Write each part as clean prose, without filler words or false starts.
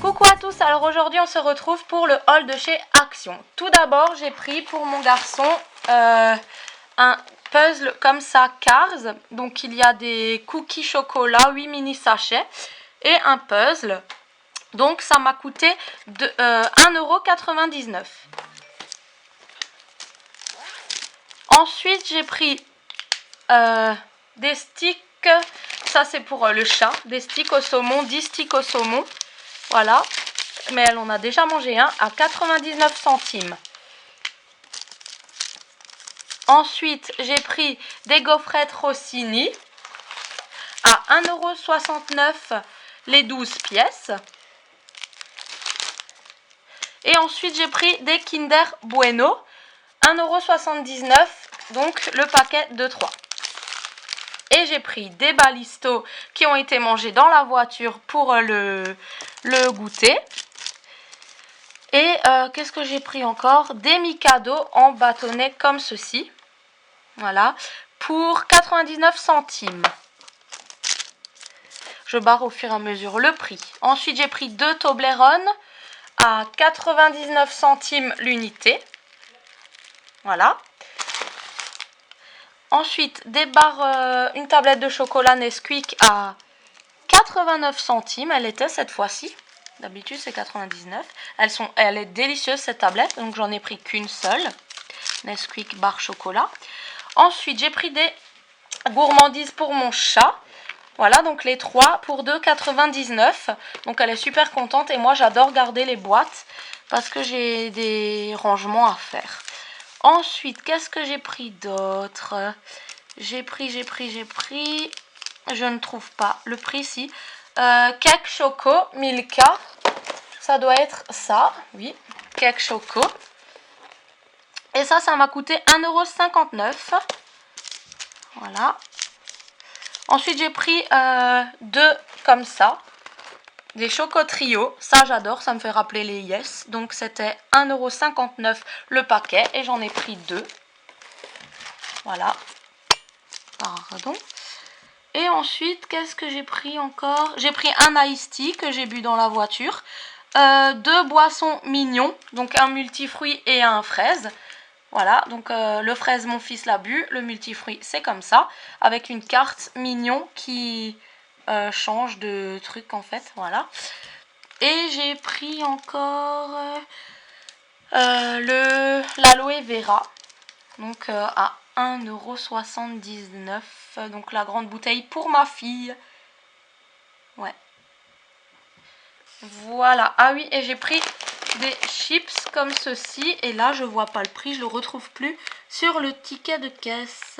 Coucou à tous, alors aujourd'hui on se retrouve pour le haul de chez Action. Tout d'abord j'ai pris pour mon garçon un puzzle comme ça Cars. Donc il y a des cookies chocolat, 8 mini sachets et un puzzle. Donc ça m'a coûté 1,99 €. Ensuite j'ai pris des sticks, ça c'est pour le chat, des sticks au saumon, 10 sticks au saumon. Voilà, mais elle en a déjà mangé un à 99 centimes. Ensuite, j'ai pris des gaufrettes Rossini à 1,69 € les 12 pièces. Et ensuite, j'ai pris des Kinder Bueno, 1,79 €, donc le paquet de 3. Et j'ai pris des balistos qui ont été mangés dans la voiture pour le goûter. Et qu'est-ce que j'ai pris encore? Des Mikado en bâtonnet comme ceci. Voilà, pour 99 centimes. Je barre au fur et à mesure le prix. Ensuite, j'ai pris 2 Toblerone à 99 centimes l'unité. Voilà. Ensuite, des barres, une tablette de chocolat Nesquik à 89 centimes. Elle était cette fois-ci. D'habitude, c'est 99. Elle est délicieuse cette tablette, donc j'en ai pris qu'une seule. Nesquik barre chocolat. Ensuite, j'ai pris des gourmandises pour mon chat. Voilà, donc les 3 pour 2,99 €. Donc elle est super contente et moi j'adore garder les boîtes parce que j'ai des rangements à faire. Ensuite, qu'est-ce que j'ai pris d'autre? J'ai pris, je ne trouve pas le prix ici. Cake Choco Milka, ça doit être ça, oui, Cake Choco. Et ça m'a coûté 1,59 €. Voilà. Ensuite, j'ai pris 2 comme ça, des Choco Trio. Ça, j'adore, ça me fait rappeler les Yes. Donc, c'était 1,59 € le paquet et j'en ai pris 2. Voilà. Pardon. Et ensuite, qu'est-ce que j'ai pris encore? J'ai pris un Ice Tea que j'ai bu dans la voiture. 2 boissons mignons, donc un multifruit et un fraise. Voilà, donc le fraise, mon fils l'a bu. Le multifruit, c'est comme ça, avec une carte mignon qui change de truc en fait. Voilà. Et j'ai pris encore l'aloe vera, donc à 1,79 €. Donc la grande bouteille pour ma fille. Ouais. Voilà. Ah oui, et j'ai pris des chips comme ceci. Et là, je vois pas le prix, je le retrouve plus sur le ticket de caisse.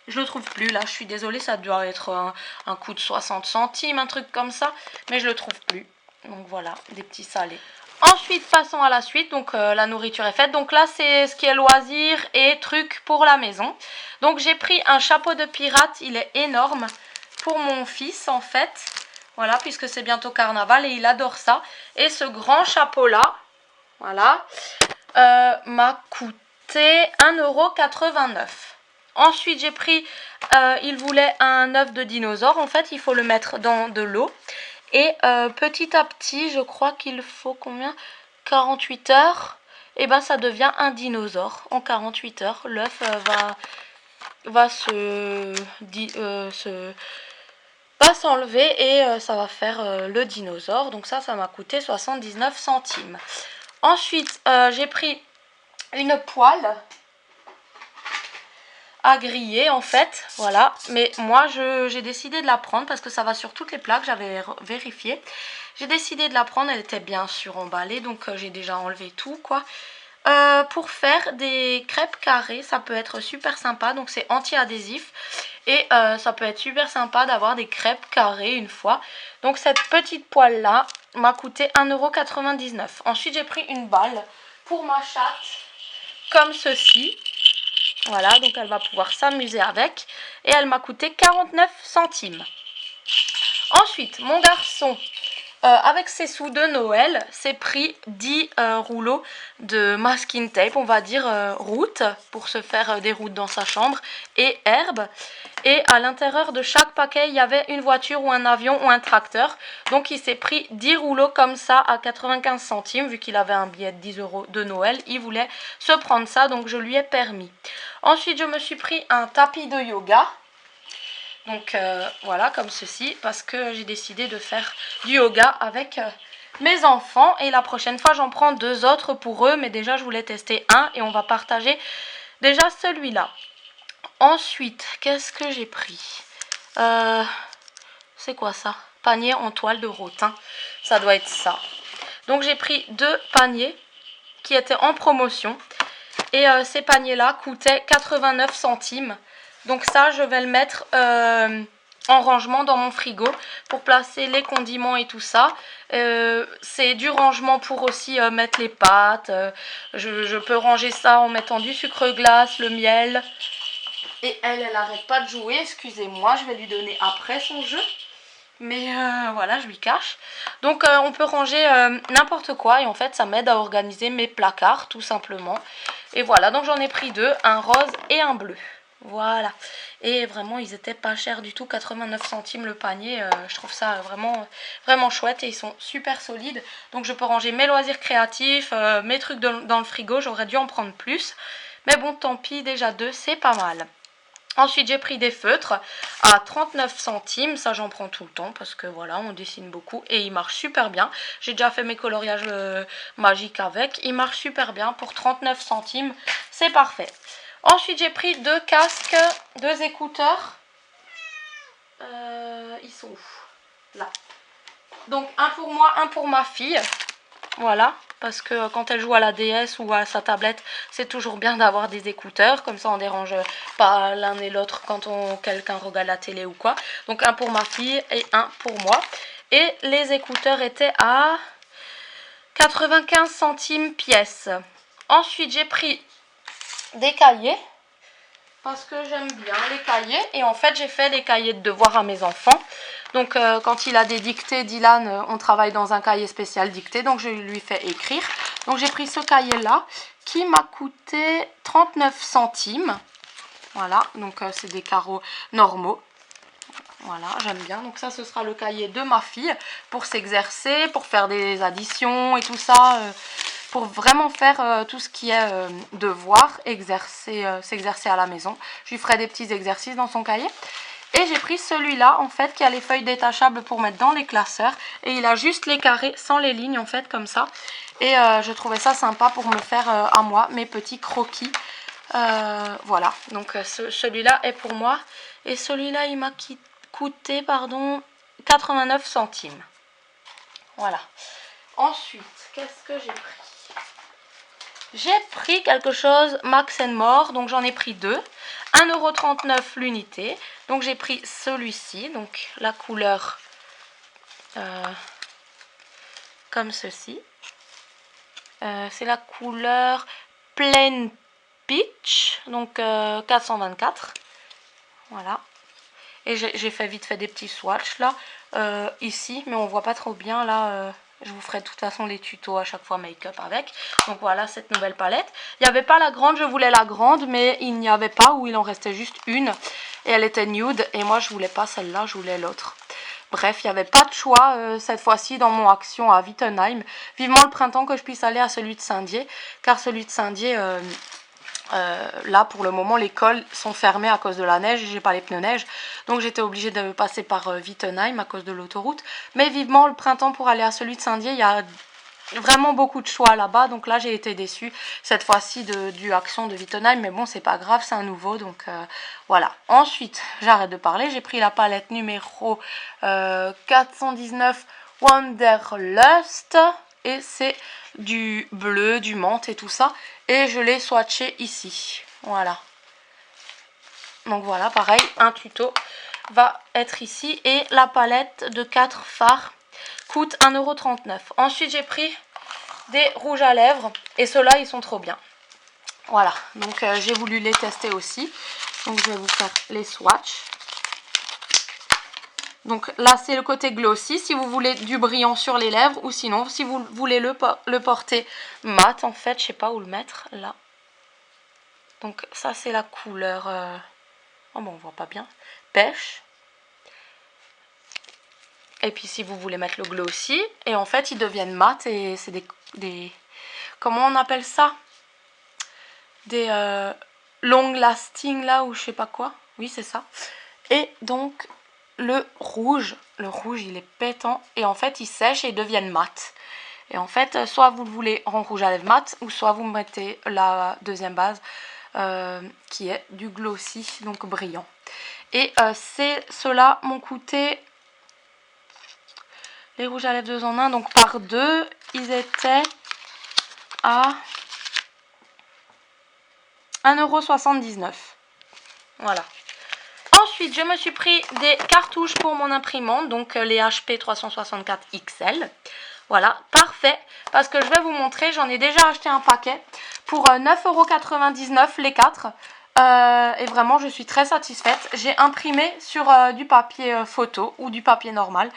Je le trouve plus là, je suis désolée, ça doit être un coût de 60 centimes, un truc comme ça. Mais je le trouve plus. Donc voilà, des petits salés. Ensuite, passons à la suite. Donc la nourriture est faite. Donc là, c'est ce qui est loisirs et trucs pour la maison. Donc j'ai pris un chapeau de pirate, il est énorme, pour mon fils en fait. Voilà, puisque c'est bientôt carnaval et il adore ça. Et ce grand chapeau-là, voilà, m'a coûté 1,89 €. Ensuite, j'ai pris, il voulait un œuf de dinosaure. En fait, il faut le mettre dans de l'eau. Et petit à petit, je crois qu'il faut combien? 48 heures. Et ben, ça devient un dinosaure. En 48 heures, l'œuf va s'enlever et ça va faire le dinosaure. Donc ça m'a coûté 79 centimes. Ensuite, j'ai pris une poêle à griller en fait, voilà. Mais moi, j'ai décidé de la prendre parce que ça va sur toutes les plaques, j'avais vérifié. J'ai décidé de la prendre, elle était bien sûr emballée, donc j'ai déjà enlevé tout quoi. Pour faire des crêpes carrées, ça peut être super sympa, donc c'est anti-adhésif. Et ça peut être super sympa d'avoir des crêpes carrées une fois. Donc cette petite poêle là m'a coûté 1,99 €. Ensuite j'ai pris une balle pour ma chatte, comme ceci. Voilà, donc elle va pouvoir s'amuser avec. Et elle m'a coûté 49 centimes. Ensuite, mon garçon, avec ces sous de Noël, c'est pris 10 rouleaux de masking tape, on va dire route, pour se faire des routes dans sa chambre, et herbe. Et à l'intérieur de chaque paquet, il y avait une voiture ou un avion ou un tracteur. Donc il s'est pris 10 rouleaux comme ça à 95 centimes, vu qu'il avait un billet de 10 € de Noël. Il voulait se prendre ça, donc je lui ai permis. Ensuite, je me suis pris un tapis de yoga. Donc voilà, comme ceci, parce que j'ai décidé de faire du yoga avec mes enfants. Et la prochaine fois, j'en prends 2 autres pour eux. Mais déjà, je voulais tester un et on va partager déjà celui-là. Ensuite, qu'est-ce que j'ai pris? C'est quoi ça? Panier en toile de rotin. Ça doit être ça. Donc j'ai pris 2 paniers qui étaient en promotion. Et ces paniers-là coûtaient 89 centimes. Donc ça, je vais le mettre en rangement dans mon frigo pour placer les condiments et tout ça. C'est du rangement pour aussi mettre les pâtes. Je peux ranger ça en mettant du sucre glace, le miel. Et elle arrête pas de jouer. Excusez-moi, je vais lui donner après son jeu. Mais voilà, je lui cache. Donc on peut ranger n'importe quoi. Et en fait, ça m'aide à organiser mes placards, tout simplement. Et voilà, donc j'en ai pris 2, un rose et un bleu. Voilà. Et vraiment, ils étaient pas chers du tout, 89 centimes le panier. Je trouve ça vraiment chouette et ils sont super solides. Donc je peux ranger mes loisirs créatifs, mes trucs dans le frigo. J'aurais dû en prendre plus. Mais bon, tant pis, déjà 2, c'est pas mal. Ensuite, j'ai pris des feutres à 39 centimes. Ça, j'en prends tout le temps parce que voilà, on dessine beaucoup et il marche super bien. J'ai déjà fait mes coloriages magiques avec. Il marche super bien pour 39 centimes. C'est parfait. Ensuite, j'ai pris 2 casques, 2 écouteurs. Ils sont où? Là. Donc, un pour moi, un pour ma fille. Voilà, parce que quand elle joue à la DS ou à sa tablette, c'est toujours bien d'avoir des écouteurs. Comme ça, on dérange pas l'un et l'autre quand quelqu'un regarde la télé ou quoi. Donc, un pour ma fille et un pour moi. Et les écouteurs étaient à 95 centimes pièce. Ensuite, j'ai pris des cahiers. Parce que j'aime bien les cahiers. Et en fait, j'ai fait les cahiers de devoirs à mes enfants. Donc quand il a des dictées, Dylan, on travaille dans un cahier spécial dictée. Donc je lui fais écrire. Donc j'ai pris ce cahier-là qui m'a coûté 39 centimes. Voilà, donc c'est des carreaux normaux. Voilà, j'aime bien. Donc ça, ce sera le cahier de ma fille pour s'exercer, pour faire des additions et tout ça. Pour vraiment faire tout ce qui est devoir, s'exercer à la maison. Je lui ferai des petits exercices dans son cahier. Et j'ai pris celui-là, en fait, qui a les feuilles détachables pour mettre dans les classeurs. Et il a juste les carrés sans les lignes, en fait, comme ça. Et je trouvais ça sympa pour me faire à moi mes petits croquis. Voilà, donc celui-là est pour moi. Et celui-là, il m'a coûté, 89 centimes. Voilà. Ensuite, qu'est-ce que j'ai pris? J'ai pris quelque chose Max & More, donc j'en ai pris 2. 1,39 € l'unité. Donc j'ai pris celui-ci, donc la couleur comme ceci. C'est la couleur Plain Peach, donc 424. Voilà. Et j'ai fait vite fait des petits swatchs là, ici, mais on voit pas trop bien là. Je vous ferai de toute façon les tutos à chaque fois make-up avec. Donc voilà cette nouvelle palette. Il n'y avait pas la grande, je voulais la grande, mais il n'y avait pas, ou il en restait juste une. Et elle était nude, et moi je voulais pas celle-là, je voulais l'autre. Bref, il n'y avait pas de choix cette fois-ci dans mon action à Wittenheim. Vivement le printemps que je puisse aller à celui de Saint-Dié, car celui de Saint-Dié... là pour le moment les cols sont fermés à cause de la neige, j'ai pas les pneus neige, donc j'étais obligée de passer par Wittenheim à cause de l'autoroute. Mais vivement le printemps pour aller à celui de Saint-Dié, il y a vraiment beaucoup de choix là-bas, donc là j'ai été déçue cette fois-ci du action de Wittenheim, mais bon c'est pas grave, c'est un nouveau, donc voilà. Ensuite j'arrête de parler, j'ai pris la palette numéro 419 Wanderlust, et c'est du bleu, du menthe et tout ça. Et je l'ai swatché ici. Voilà. Donc voilà, pareil, un tuto va être ici. Et la palette de 4 fards coûte 1,39 €. Ensuite, j'ai pris des rouges à lèvres. Et ceux-là, ils sont trop bien. Voilà, donc j'ai voulu les tester aussi. Donc je vais vous faire les swatchs. Donc là, c'est le côté glossy, si vous voulez du brillant sur les lèvres, ou sinon, si vous voulez le porter mat, en fait, je sais pas où le mettre, là. Donc ça, c'est la couleur, oh bon, on voit pas bien, pêche. Et puis si vous voulez mettre le glossy, et en fait, ils deviennent mat, et c'est des... Comment on appelle ça? Des long lasting, là, ou je sais pas quoi. Oui, c'est ça. Et donc... le rouge, il est pétant et en fait il sèche et ils deviennent mat. Et en fait, soit vous le voulez en rouge à lèvres mat, ou soit vous mettez la deuxième base qui est du glossy, donc brillant. Et ceux-là m'ont coûté, les rouges à lèvres 2 en 1, donc par 2, ils étaient à 1,79 €. Voilà. Ensuite, je me suis pris des cartouches pour mon imprimante, donc les HP 364 XL. Voilà, parfait, parce que je vais vous montrer, j'en ai déjà acheté un paquet pour 9,99 € les 4. Et vraiment, je suis très satisfaite. J'ai imprimé sur du papier photo ou du papier normal.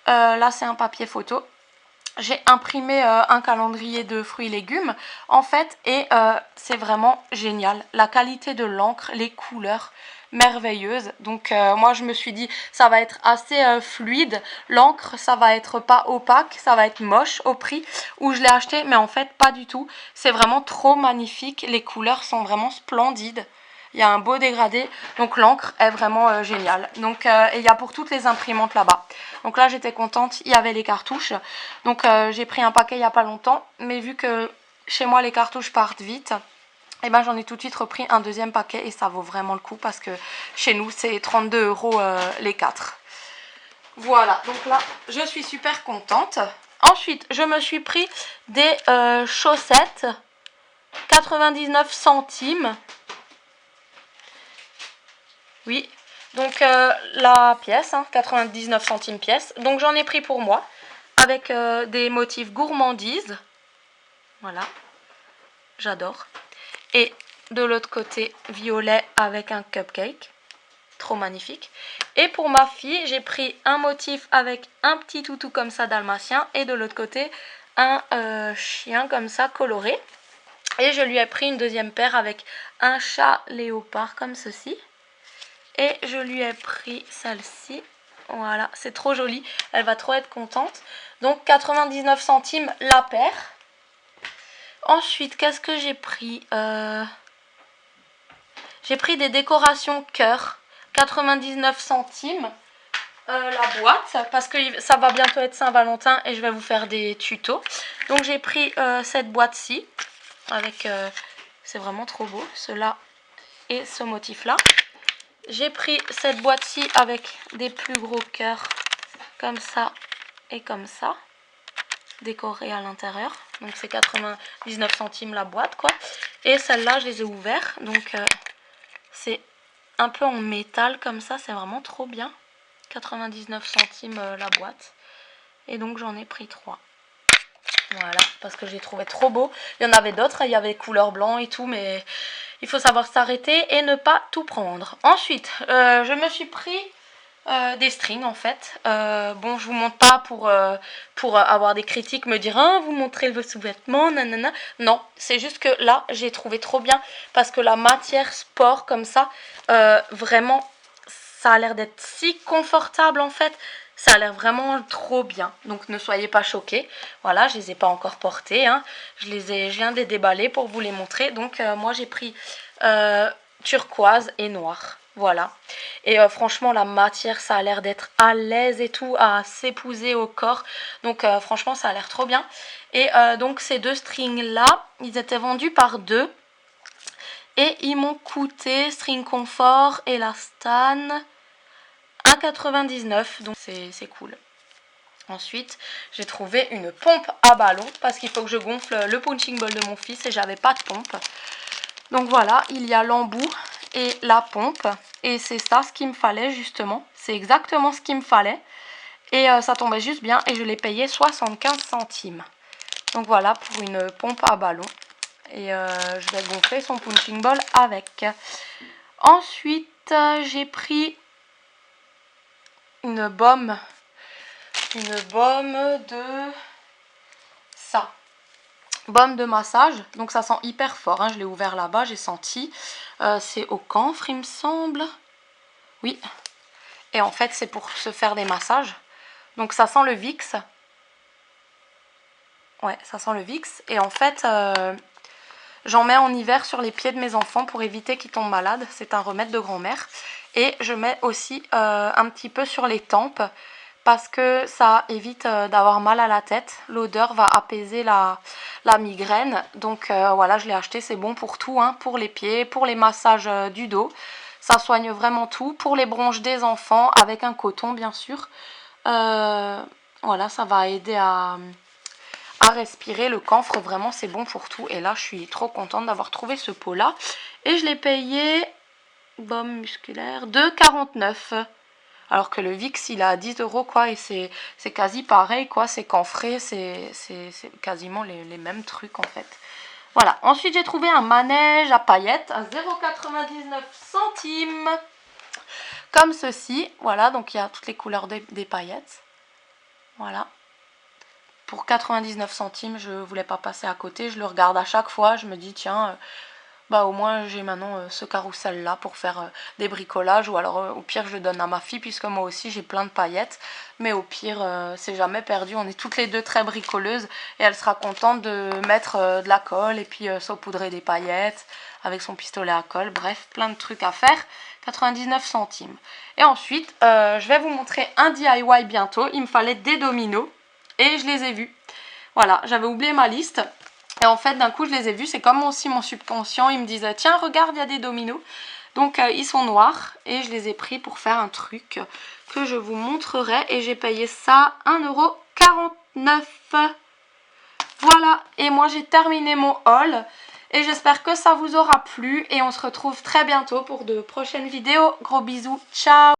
Là, c'est un papier photo. J'ai imprimé un calendrier de fruits et légumes, en fait, et c'est vraiment génial. La qualité de l'encre, les couleurs, merveilleuses. Donc moi, je me suis dit, ça va être assez fluide. L'encre, ça va être pas opaque, ça va être moche au prix où je l'ai acheté, mais en fait, pas du tout. C'est vraiment trop magnifique. Les couleurs sont vraiment splendides. Il y a un beau dégradé, donc l'encre est vraiment géniale. Donc et il y a pour toutes les imprimantes là-bas. Donc là j'étais contente, il y avait les cartouches. Donc j'ai pris un paquet il n'y a pas longtemps, mais vu que chez moi les cartouches partent vite, et ben j'en ai tout de suite repris un deuxième paquet et ça vaut vraiment le coup parce que chez nous c'est 32 € les 4. Voilà, donc là je suis super contente. Ensuite je me suis pris des chaussettes 99 centimes. Oui, donc la pièce, 99 centimes pièce. Donc j'en ai pris pour moi, avec des motifs gourmandises. Voilà, j'adore. Et de l'autre côté, violet avec un cupcake. Trop magnifique. Et pour ma fille, j'ai pris un motif avec un petit toutou comme ça dalmatien. Et de l'autre côté, un chien comme ça coloré. Et je lui ai pris une deuxième paire avec un chat léopard comme ceci. Et je lui ai pris celle-ci. Voilà, c'est trop joli. Elle va trop être contente. Donc 99 centimes la paire. Ensuite, qu'est-ce que j'ai pris J'ai pris des décorations cœur. 99 centimes la boîte. Parce que ça va bientôt être Saint-Valentin et je vais vous faire des tutos. Donc j'ai pris cette boîte-ci. Avec... c'est vraiment trop beau. Cela et ce motif-là. J'ai pris cette boîte-ci avec des plus gros cœurs comme ça et comme ça, décorés à l'intérieur. Donc c'est 99 centimes la boîte quoi. Et celle-là je les ai ouverts. Donc c'est un peu en métal comme ça, c'est vraiment trop bien. 99 centimes la boîte. Et donc j'en ai pris 3. Voilà, parce que j'ai trouvé trop beau. Il y en avait d'autres, il y avait couleur blanc et tout, mais il faut savoir s'arrêter et ne pas tout prendre. Ensuite, je me suis pris des strings en fait. Bon, je vous montre pas pour avoir des critiques, me dire ah, vous montrez vos sous-vêtements, nanana. Non, c'est juste que là, j'ai trouvé trop bien parce que la matière sport comme ça, vraiment, ça a l'air d'être si confortable en fait. Ça a l'air vraiment trop bien. Donc ne soyez pas choqués. Voilà, je les ai pas encore portés. Je viens de les déballer pour vous les montrer. Donc moi j'ai pris turquoise et noir. Voilà. Et franchement la matière ça a l'air d'être à l'aise et tout, à s'épouser au corps. Donc franchement ça a l'air trop bien. Et donc ces deux strings là, ils étaient vendus par 2. Et ils m'ont coûté string confort et la stan 1,99 €, donc c'est cool. Ensuite, j'ai trouvé une pompe à ballon parce qu'il faut que je gonfle le punching ball de mon fils et j'avais pas de pompe. Donc voilà, il y a l'embout et la pompe et c'est ça ce qu'il me fallait justement. C'est exactement ce qu'il me fallait et ça tombait juste bien et je l'ai payé 75 centimes. Donc voilà pour une pompe à ballon et je vais gonfler son punching ball avec. Ensuite, j'ai pris une baume de ça. Baume de massage, donc ça sent hyper fort, hein. Je l'ai ouvert là-bas, j'ai senti. C'est au camphre, il me semble. Oui. Et en fait, c'est pour se faire des massages. Donc ça sent le Vicks. Ouais, ça sent le Vicks. Et en fait, j'en mets en hiver sur les pieds de mes enfants pour éviter qu'ils tombent malades. C'est un remède de grand-mère. Et je mets aussi un petit peu sur les tempes parce que ça évite d'avoir mal à la tête. L'odeur va apaiser la migraine. Donc voilà, je l'ai acheté, c'est bon pour tout, hein, pour les pieds, pour les massages du dos. Ça soigne vraiment tout. Pour les bronches des enfants, avec un coton bien sûr. Voilà, ça va aider à respirer. Le camphre, vraiment, c'est bon pour tout. Et là, je suis trop contente d'avoir trouvé ce pot-là. Et je l'ai payé, baume musculaire, 2,49 €. Alors que le Vicks, il a 10 € quoi, et c'est quasi pareil quoi, c'est camphré, c'est quasiment les mêmes trucs en fait. Voilà, ensuite j'ai trouvé un manège à paillettes à 0,99 centimes, comme ceci, voilà, donc il y a toutes les couleurs des paillettes, voilà. Pour 99 centimes, je voulais pas passer à côté, je le regarde à chaque fois, je me dis tiens... bah au moins j'ai maintenant ce carrousel là pour faire des bricolages, ou alors au pire je le donne à ma fille puisque moi aussi j'ai plein de paillettes, mais au pire c'est jamais perdu, on est toutes les deux très bricoleuses et elle sera contente de mettre de la colle et puis saupoudrer des paillettes avec son pistolet à colle, bref plein de trucs à faire. 99 centimes. Et ensuite je vais vous montrer un DIY bientôt, il me fallait des dominos et je les ai vus. Voilà, j'avais oublié ma liste. Et en fait, d'un coup, je les ai vus. C'est comme aussi mon subconscient. Il me disait, tiens, regarde, il y a des dominos. Donc, ils sont noirs. Et je les ai pris pour faire un truc que je vous montrerai. Et j'ai payé ça 1,49 €. Voilà. Et moi, j'ai terminé mon haul. Et j'espère que ça vous aura plu. Et on se retrouve très bientôt pour de prochaines vidéos. Gros bisous. Ciao!